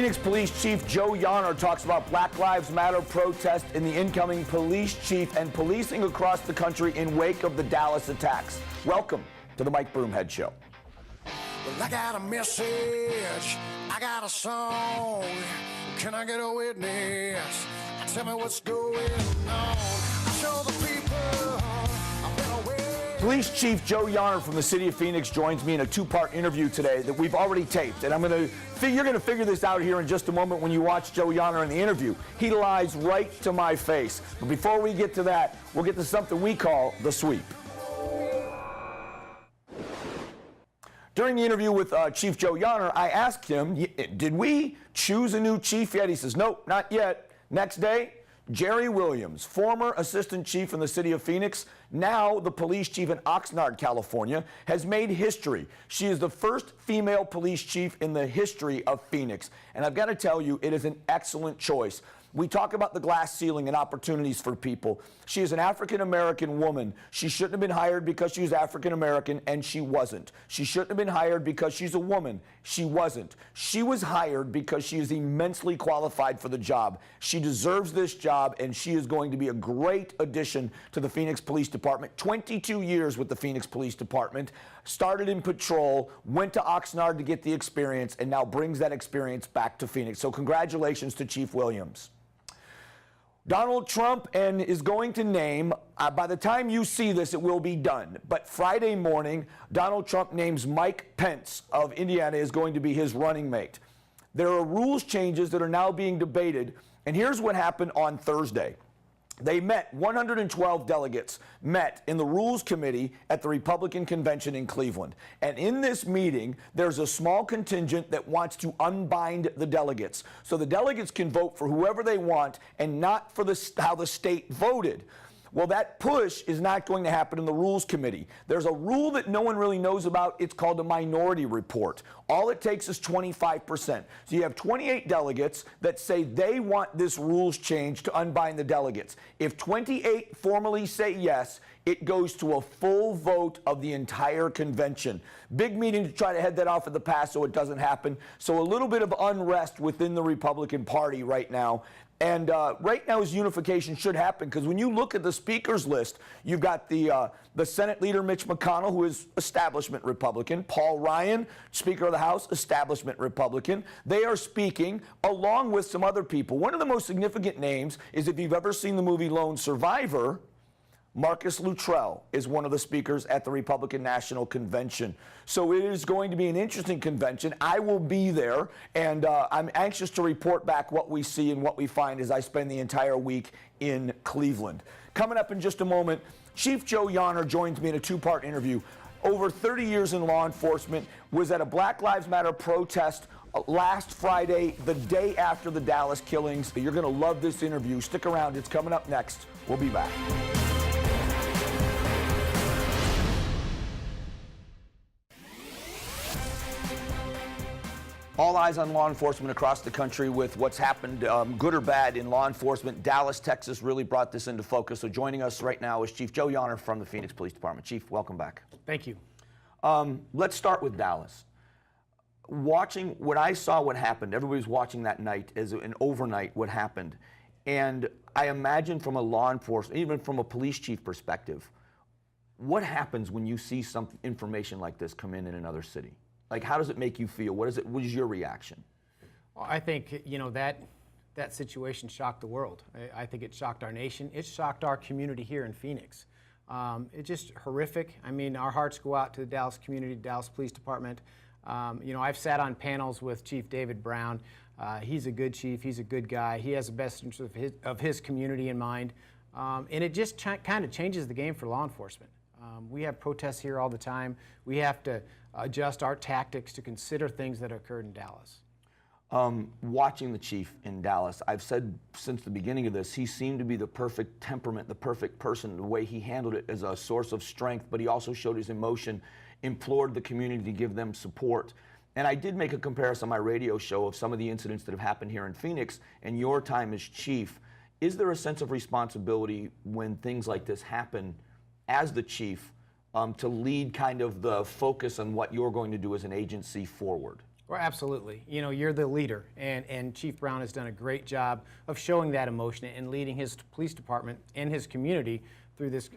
Phoenix Police Chief Joe Yahner talks about Black Lives Matter protest in the incoming police chief and policing across the country in wake of the Dallas attacks. Welcome to the Mike Broomhead Show. Well, I got a message, I got a song. Can I get a witness? Tell me what's going on. I show the people I've been away. Police Chief Joe Yahner from the city of Phoenix joins me in a two-part interview today that we've already taped, and you're going to figure this out here in just a moment when you watch Joe Yahner in the interview. He lies right to my face. But before we get to that, we'll get to something we call the sweep. During the interview with Chief Joe Yahner, I asked him, did we choose a new chief yet? He says, nope, not yet. Next day, Jerry Williams, former assistant chief in the city of Phoenix, now the police chief in Oxnard, California, has made history. She is the first female police chief in the history of Phoenix. And I've got to tell you, it is an excellent choice. We talk about the glass ceiling and opportunities for people. She is an African-American woman. She shouldn't have been hired because she was African-American, and she wasn't. She shouldn't have been hired because she's a woman. She wasn't. She was hired because she is immensely qualified for the job. She deserves this job, and she is going to be a great addition to the Phoenix Police Department. 22 years with the Phoenix Police Department. Started in patrol, went to Oxnard to get the experience, and now brings that experience back to Phoenix. So congratulations to Chief Williams. Donald Trump is going to name, by the time you see this, it will be done. But Friday morning, Donald Trump names Mike Pence of Indiana is going to be his running mate. There are rules changes that are now being debated. And here's what happened on Thursday. They met, 112 delegates met in the Rules Committee at the Republican Convention in Cleveland. And in this meeting, there's a small contingent that wants to unbind the delegates. So the delegates can vote for whoever they want and not for how the state voted. Well, that push is not going to happen in the Rules Committee. There's a rule that no one really knows about. It's called a minority report. All it takes is 25%. So you have 28 delegates that say they want this rules change to unbind the delegates. If 28 formally say yes, it goes to a full vote of the entire convention. Big meeting to try to head that off at the pass so it doesn't happen. So a little bit of unrest within the Republican Party right now. And right now, his unification should happen because when you look at the speakers list, you've got the Senate leader Mitch McConnell, who is establishment Republican, Paul Ryan, Speaker of the House, establishment Republican. They are speaking along with some other people. One of the most significant names is, if you've ever seen the movie Lone Survivor, Marcus Luttrell is one of the speakers at the Republican National Convention. So it is going to be an interesting convention. I will be there, and I'm anxious to report back what we see and what we find as I spend the entire week in Cleveland. Coming up in just a moment, Chief Joe Yahner joins me in a two-part interview. Over 30 years in law enforcement, was at a Black Lives Matter protest last Friday, the day after the Dallas killings. You're going to love this interview. Stick around. It's coming up next. We'll be back. All eyes on law enforcement across the country with what's happened, good or bad, in law enforcement. Dallas, Texas really brought this into focus. So joining us right now is Chief Joe Yahner from the Phoenix Police Department. Chief, welcome back. Thank you. Let's start with Dallas. Watching what I saw, what happened, everybody's watching that night as an overnight what happened. And I imagine from a law enforcement, even from a police chief perspective, what happens when you see some information like this come in another city? Like, how does it make you feel? What is your reaction? Well, I think, that situation shocked the world. I think it shocked our nation. It shocked our community here in Phoenix. It's just horrific. I mean, our hearts go out to the Dallas community, Dallas Police Department. I've sat on panels with Chief David Brown. He's a good chief. He's a good guy. He has the best interest of his community in mind. And it just kind of changes the game for law enforcement. We have protests here all the time. We have to adjust our tactics to consider things that occurred in Dallas. Watching the chief in Dallas, I've said since the beginning of this, he seemed to be the perfect temperament, the perfect person. The way he handled it as a source of strength, but he also showed his emotion, implored the community to give them support. And I did make a comparison on my radio show of some of the incidents that have happened here in Phoenix and your time as chief. Is there a sense of responsibility when things like this happen as the chief to lead kind of the focus on what you're going to do as an agency forward? Well, absolutely. You know, you're the leader, and Chief Brown has done a great job of showing that emotion and leading his police department and his community through this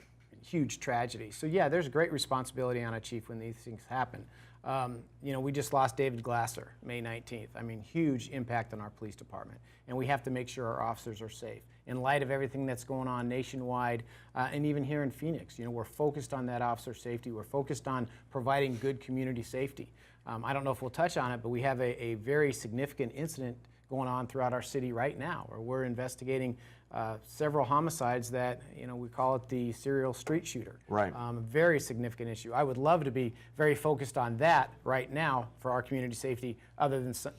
huge tragedy. So yeah, there's a great responsibility on a chief when these things happen. You know, we just lost David Glasser May 19th. I mean, huge impact on our police department, and we have to make sure our officers are safe. In light of everything that's going on nationwide and even here in Phoenix, you know, we're focused on that officer safety. We're focused on providing good community safety. I don't know if we'll touch on it, but we have a very significant incident going on throughout our city right now, where we're investigating several homicides that, you know, we call it the serial street shooter. Right. Very significant issue. I would love to be very focused on that right now for our community safety, other than some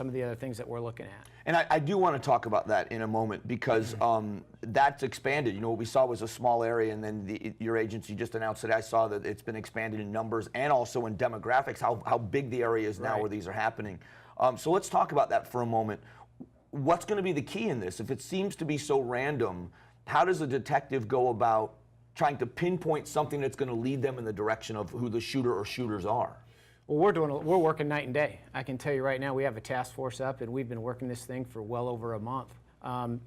of the other things that we're looking at. And I do want to talk about that in a moment, because that's expanded. You know, what we saw was a small area, and then your agency just announced today. I saw that it's been expanded in numbers and also in demographics, how big the area is now where these are happening. So let's talk about that for a moment. What's going to be the key in this? If it seems to be so random, how does a detective go about trying to pinpoint something that's going to lead them in the direction of who the shooter or shooters are? Well, we're working night and day. I can tell you right now, we have a task force up, and we've been working this thing for well over a month. And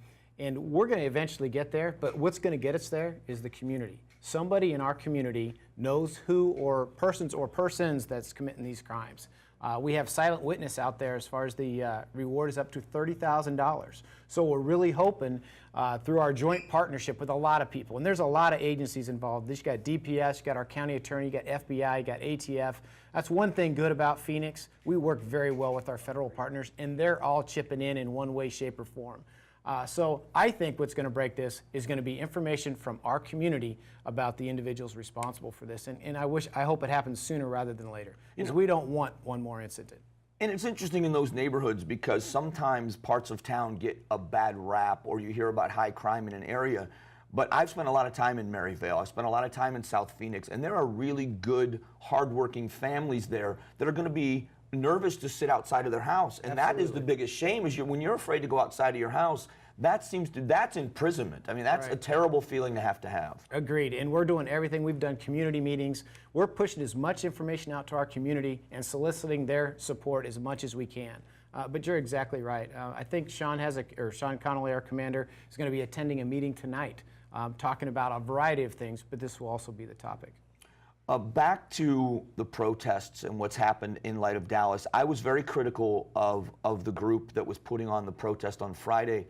we're going to eventually get there, but what's going to get us there is the community. Somebody in our community knows who or persons that's committing these crimes. We have silent witness out there as far as the reward is up to $30,000. So we're really hoping through our joint partnership with a lot of people, and there's a lot of agencies involved. You got DPS, you got our county attorney, you got FBI, you got ATF. That's one thing good about Phoenix. We work very well with our federal partners, and they're all chipping in one way, shape, or form. So I think what's going to break this is going to be information from our community about the individuals responsible for this. And I hope it happens sooner rather than later, because we don't want one more incident. And it's interesting in those neighborhoods, because sometimes parts of town get a bad rap, or you hear about high crime in an area. But I've spent a lot of time in Maryvale. I've spent a lot of time in South Phoenix, and there are really good, hardworking families there that are going to be nervous to sit outside of their house. And that is the biggest shame, is when you're afraid to go outside of your house. That's imprisonment. I mean, that's a terrible feeling to have. Agreed. And we're doing everything. We've done community meetings. We're pushing as much information out to our community and soliciting their support as much as we can. But you're exactly right. I think Sean Connolly, our commander, is going to be attending a meeting tonight talking about a variety of things, but this will also be the topic. Back to the protests and what's happened in light of Dallas, I was very critical of the group that was putting on the protest on Friday,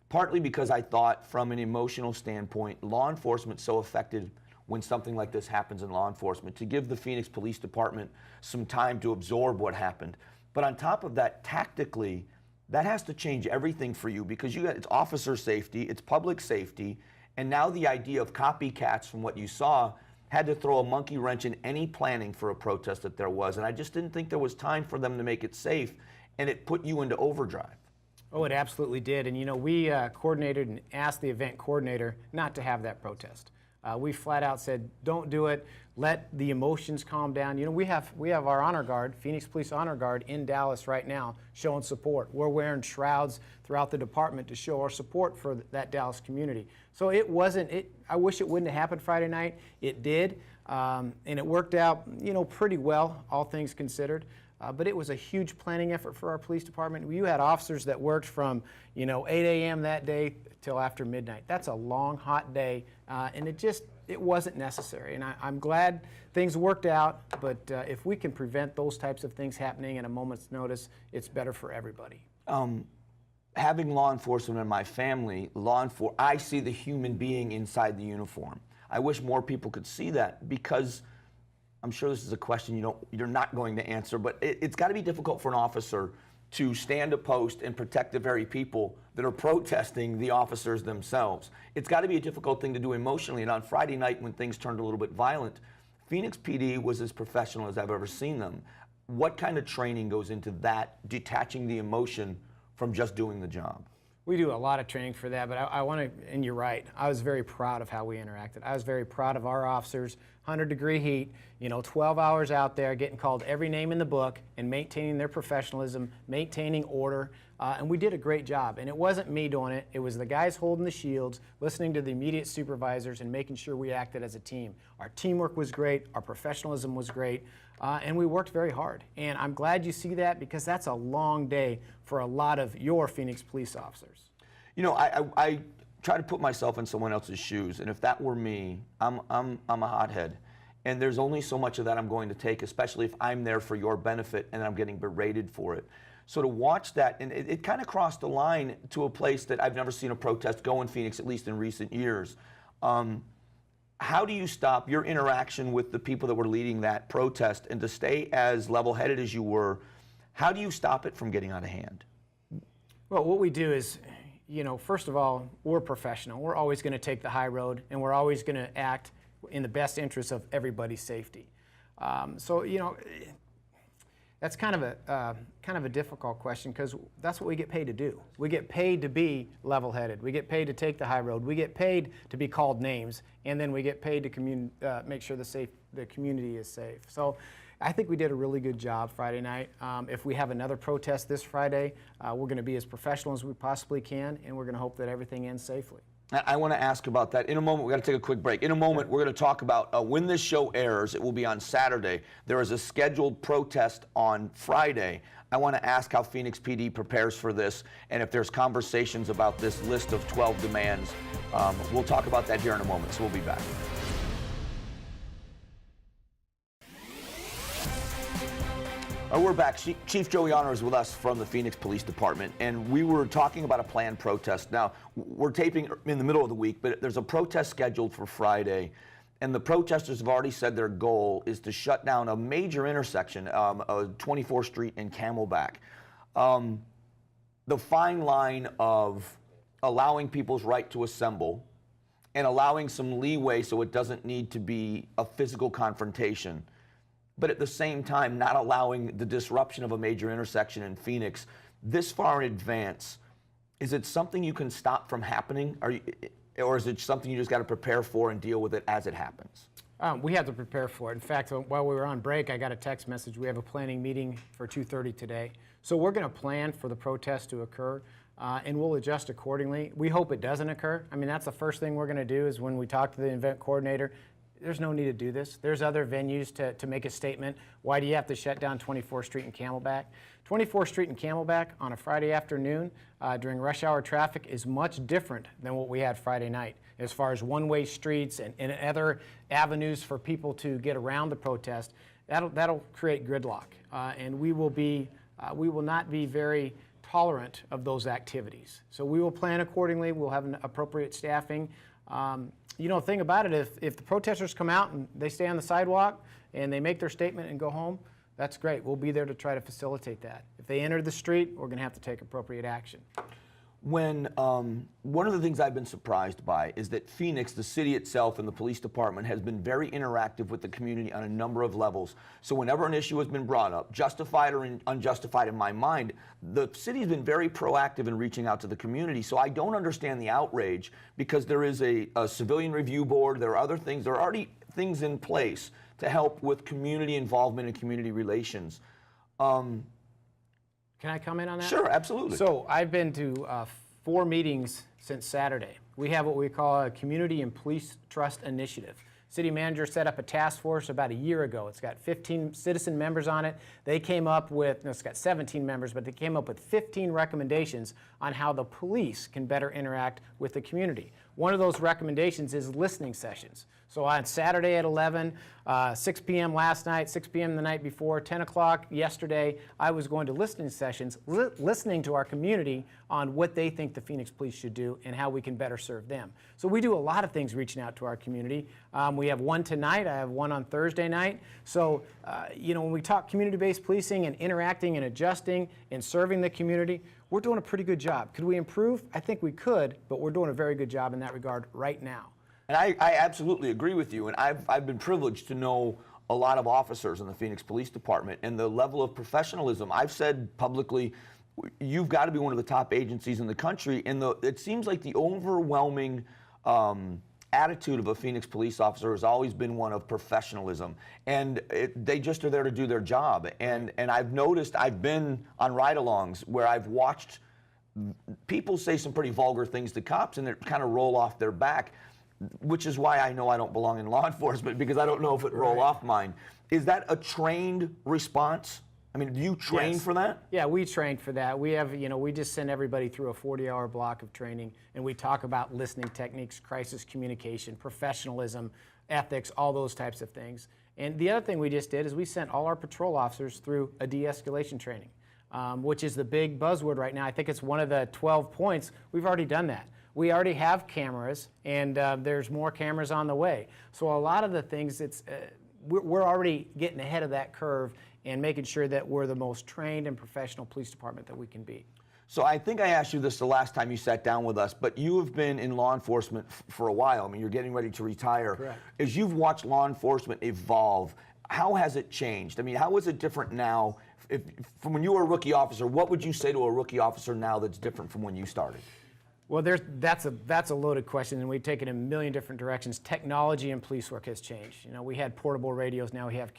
partly because I thought from an emotional standpoint, law enforcement's so affected when something like this happens in law enforcement, to give the Phoenix Police Department some time to absorb what happened. But on top of that, tactically, that has to change everything for you, because it's officer safety, it's public safety, and now the idea of copycats from what you saw had to throw a monkey wrench in any planning for a protest that there was. And I just didn't think there was time for them to make it safe, and it put you into overdrive. Oh, it absolutely did. And, you know, we coordinated and asked the event coordinator not to have that protest. We flat out said, don't do it. Let the emotions calm down. You know, we have our honor guard, Phoenix Police Honor Guard, in Dallas right now showing support. We're wearing shrouds throughout the department to show our support for that Dallas community. So I wish it wouldn't have happened Friday night. It did, and it worked out, you know, pretty well, all things considered. But it was a huge planning effort for our police department. You had officers that worked from, you know, 8 a.m. that day till after midnight. That's a long, hot day, and it wasn't necessary. And I'm glad things worked out, but if we can prevent those types of things happening at a moment's notice, it's better for everybody. Having law enforcement in my family, I see the human being inside the uniform. I wish more people could see that, because I'm sure this is a question you're not going to answer, but it's got to be difficult for an officer to stand a post and protect the very people that are protesting the officers themselves. It's got to be a difficult thing to do emotionally. And on Friday night, when things turned a little bit violent, Phoenix PD was as professional as I've ever seen them. What kind of training goes into that, detaching the emotion from just doing the job? We do a lot of training for that, but I want to, and you're right, I was very proud of how we interacted. I was very proud of our officers. 100-degree heat, 12 hours out there, getting called every name in the book and maintaining their professionalism, maintaining order. And we did a great job. And it wasn't me doing it. It was the guys holding the shields, listening to the immediate supervisors, and making sure we acted as a team. Our teamwork was great. Our professionalism was great. And we worked very hard. And I'm glad you see that, because that's a long day for a lot of your Phoenix police officers. I try to put myself in someone else's shoes, and if that were me, I'm a hothead. And there's only so much of that I'm going to take, especially if I'm there for your benefit and I'm getting berated for it. So to watch that, and it kind of crossed the line to a place that I've never seen a protest go in Phoenix, at least in recent years. How do you stop your interaction with the people that were leading that protest, and to stay as level-headed as you were, how do you stop it from getting out of hand? Well, what we do is, first of all, we're professional. We're always going to take the high road, and we're always going to act in the best interest of everybody's safety. That's kind of a difficult question, because that's what we get paid to do. We get paid to be level-headed. We get paid to take the high road. We get paid to be called names, and then we get paid to make sure the community is safe. So I think we did a really good job Friday night. If we have another protest this Friday, we're going to be as professional as we possibly can, and we're going to hope that everything ends safely. I want to ask about that. In a moment, we've got to take a quick break. In a moment, we're going to talk about when this show airs. It will be on Saturday. There is a scheduled protest on Friday. I want to ask how Phoenix PD prepares for this, and if there's conversations about this list of 12 demands. We'll talk about that here in a moment, so we'll be back. We're back. Chief Joe Yahner is with us from the Phoenix Police Department, and we were talking about a planned protest. Now, we're taping in the middle of the week, but there's a protest scheduled for Friday, and the protesters have already said their goal is to shut down a major intersection, 24th Street and Camelback. The fine line of allowing people's right to assemble and allowing some leeway so it doesn't need to be a physical confrontation, but at the same time not allowing the disruption of a major intersection in Phoenix this far in advance. Is it something you can stop from happening, or is it something you just got to prepare for and deal with it as it happens? We have to prepare for it. In fact, while we were on break, I got a text message. We have a planning meeting for 2:30 today. So we're going to plan for the protest to occur, and we'll adjust accordingly. We hope it doesn't occur. I mean, that's the first thing we're going to do is when we talk to the event coordinator, there's no need to do this. There's other venues to make a statement. Why do you have to shut down 24th Street and Camelback? 24th Street and Camelback on a Friday afternoon during rush hour traffic is much different than what we had Friday night as far as one-way streets and other avenues for people to get around the protest. That'll create gridlock, and we will not be very tolerant of those activities. So we will plan accordingly. We'll have an appropriate staffing. The thing about it, if the protesters come out and they stay on the sidewalk and they make their statement and go home, that's great. We'll be there to try to facilitate that. If they enter the street, we're going to have to take appropriate action. When one of the things I've been surprised by is that Phoenix, the city itself, and the police department has been very interactive with the community on a number of levels. So whenever an issue has been brought up, justified or unjustified in my mind, the city has been very proactive in reaching out to the community. So I don't understand the outrage, because there is a civilian review board, there are other things, there are already things in place to help with community involvement and community relations. Can I comment on that? Sure, absolutely. So I've been to 4 meetings since Saturday. We have what we call a Community and Police Trust Initiative. City manager set up a task force about a year ago. It's got 15 citizen members on it. They came up with, it's got 17 members, but they came up with 15 recommendations on how the police can better interact with the community. One of those recommendations is listening sessions. So on Saturday at 11, 6 p.m. last night, 6 p.m. the night before, 10 o'clock yesterday, I was going to listening sessions, listening to our community on what they think the Phoenix Police should do and how we can better serve them. So we do a lot of things reaching out to our community. We have one tonight. I have one on Thursday night. So, when we talk community-based policing and interacting and adjusting and serving the community, we're doing a pretty good job. Could we improve? I think we could, but we're doing a very good job in that regard right now. And I absolutely agree with you, and I've been privileged to know a lot of officers in the Phoenix Police Department, and the level of professionalism. I've said publicly, you've got to be one of the top agencies in the country, and it seems like the overwhelming attitude of a Phoenix police officer has always been one of professionalism, and they just are there to do their job. And I've noticed, I've been on ride-alongs where I've watched people say some pretty vulgar things to cops and they kind of roll off their back, which is why I know I don't belong in law enforcement, because I don't know if it roll off mine. Is that a trained response? I mean, do you train for that? Yeah, we train for that. We have, we just send everybody through a 40-hour block of training, and we talk about listening techniques, crisis communication, professionalism, ethics, all those types of things. And the other thing we just did is we sent all our patrol officers through a de-escalation training, which is the big buzzword right now. I think it's one of the 12 points. We've already done that. We already have cameras, and there's more cameras on the way. So a lot of the things, we're already getting ahead of that curve and making sure that we're the most trained and professional police department that we can be. So I think I asked you this the last time you sat down with us, but you have been in law enforcement for a while. I mean, you're getting ready to retire. Correct. As you've watched law enforcement evolve, how has it changed? I mean, how is it different now? From when you were a rookie officer, what would you say to a rookie officer now that's different from when you started? Well, that's a loaded question, and we've taken it in a million different directions. Technology in police work has changed. We had portable radios, now we have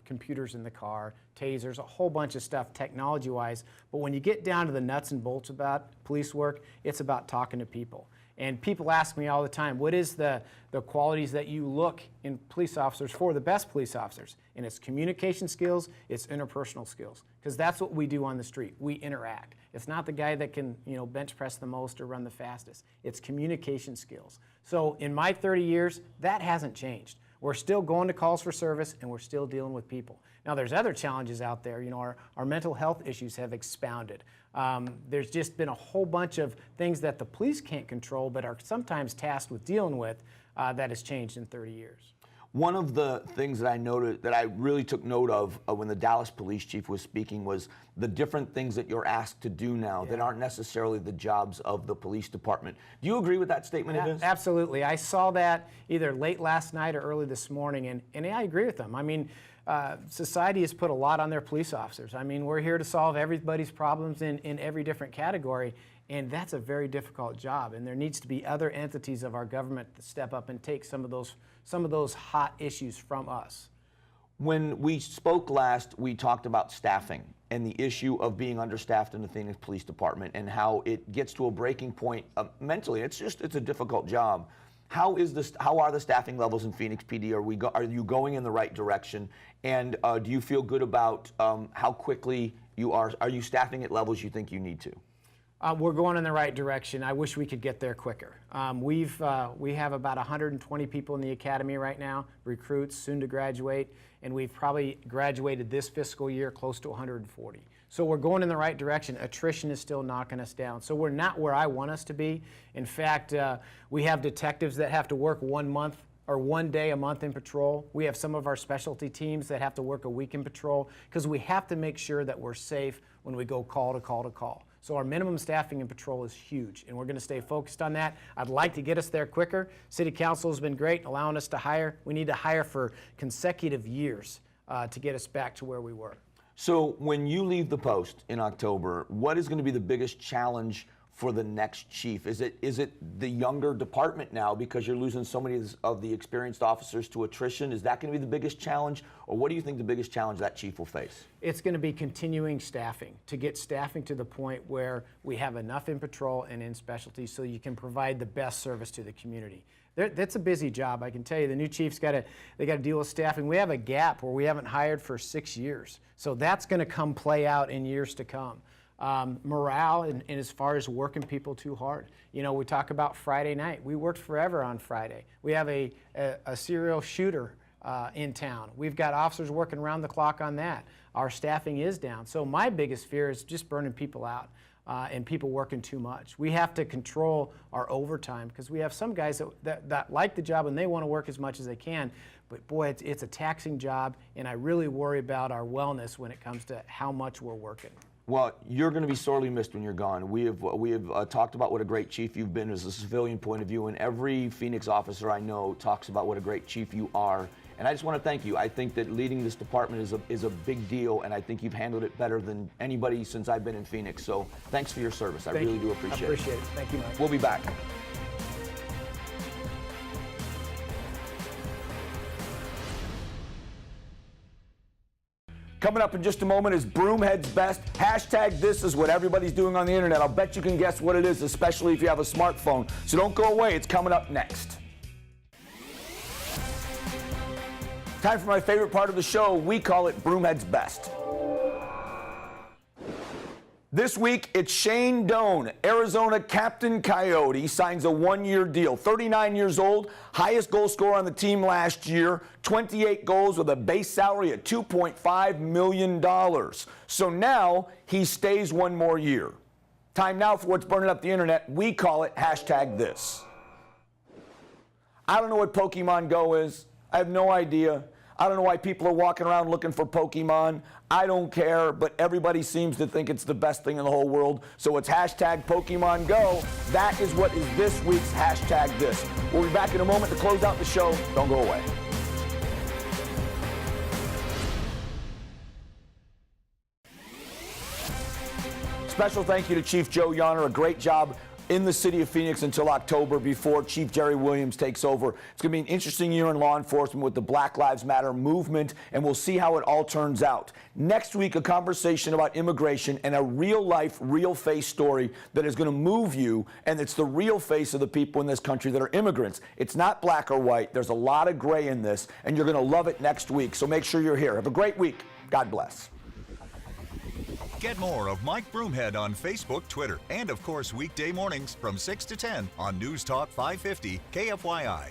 computers in the car, tasers, a whole bunch of stuff technology-wise. But when you get down to the nuts and bolts about police work, it's about talking to people. And people ask me all the time, what is the qualities that you look in police officers for the best police officers? And it's communication skills, it's interpersonal skills, because that's what we do on the street. We interact. It's not the guy that can, bench press the most or run the fastest. It's communication skills. So in my 30 years, that hasn't changed. We're still going to calls for service, and we're still dealing with people. Now, there's other challenges out there. Our mental health issues have expounded. There's just been a whole bunch of things that the police can't control, but are sometimes tasked with dealing with, that has changed in 30 years. One of the things that I noted, that I really took note of when the Dallas police chief was speaking, was the different things that you're asked to do now that aren't necessarily the jobs of the police department. Do you agree with that statement of his? Absolutely. I saw that either late last night or early this morning, and I agree with them. I mean, society has put a lot on their police officers. I mean, we're here to solve everybody's problems in every different category, and that's a very difficult job. And there needs to be other entities of our government that step up and take some of those hot issues from us. When we spoke last, we talked about staffing and the issue of being understaffed in the Phoenix Police Department and how it gets to a breaking point mentally. It's a difficult job. How are the staffing levels in Phoenix PD? Are you going in the right direction? And do you feel good about how quickly you are? Are you staffing at levels you think you need to? We're going in the right direction. I wish we could get there quicker. We have about 120 people in the academy right now, recruits soon to graduate, and we've probably graduated this fiscal year close to 140. So we're going in the right direction. Attrition is still knocking us down. So we're not where I want us to be. In fact, we have detectives that have to work 1 month or 1 day a month in patrol. We have some of our specialty teams that have to work a week in patrol, because we have to make sure that we're safe when we go call to call to call. So our minimum staffing in patrol is huge, and we're going to stay focused on that. I'd like to get us there quicker. City Council has been great allowing us to hire. We need to hire for consecutive years to get us back to where we were. So when you leave the post in October, what is going to be the biggest challenge for the next chief? Is it the younger department now because you're losing so many of the experienced officers to attrition? Is that going to be the biggest challenge, or what do you think the biggest challenge that chief will face? It's going to be continuing staffing, to get staffing to the point where we have enough in patrol and in specialty so you can provide the best service to the community. That's a busy job, I can tell you. The new chief's got to deal with staffing. We have a gap where we haven't hired for 6 years, so that's going to play out in years to come. Morale and as far as working people too hard. We talk about Friday night. We worked forever on Friday. We have a serial shooter in town. We've got officers working around the clock on that. Our staffing is down. So my biggest fear is just burning people out and people working too much. We have to control our overtime, because we have some guys that like the job and they want to work as much as they can. But boy, it's a taxing job, and I really worry about our wellness when it comes to how much we're working. Well, you're going to be sorely missed when you're gone. We have talked about what a great chief you've been as a civilian point of view, and every Phoenix officer I know talks about what a great chief you are. And I just want to thank you. I think that leading this department is a big deal, and I think you've handled it better than anybody since I've been in Phoenix. So thanks for your service. I really do appreciate it. I appreciate it. Thank you, Mike. We'll be back. Coming up in just a moment is Broomhead's Best. Hashtag this is what everybody's doing on the internet. I'll bet you can guess what it is, especially if you have a smartphone. So don't go away. It's coming up next. Time for my favorite part of the show. We call it Broomhead's Best. This week, it's Shane Doan, Arizona Captain Coyote, signs a one-year deal. 39 years old, highest goal scorer on the team last year, 28 goals with a base salary at $2.5 million. So now he stays one more year. Time now for what's burning up the internet. We call it hashtag this. I don't know what Pokemon Go is. I have no idea. I don't know why people are walking around looking for Pokemon. I don't care, but everybody seems to think it's the best thing in the whole world. So it's hashtag Pokemon Go. That is what is this week's hashtag this. We'll be back in a moment to close out the show. Don't go away. Special thank you to Chief Joe Yahner. A great job in the city of Phoenix until October before Chief Jerry Williams takes over. It's going to be an interesting year in law enforcement with the Black Lives Matter movement, and we'll see how it all turns out. Next week, a conversation about immigration and a real-life, real-face story that is going to move you, and it's the real face of the people in this country that are immigrants. It's not black or white. There's a lot of gray in this, and you're going to love it next week. So make sure you're here. Have a great week. God bless. Get more of Mike Broomhead on Facebook, Twitter, and of course weekday mornings from 6 to 10 on News Talk 550 KFYI.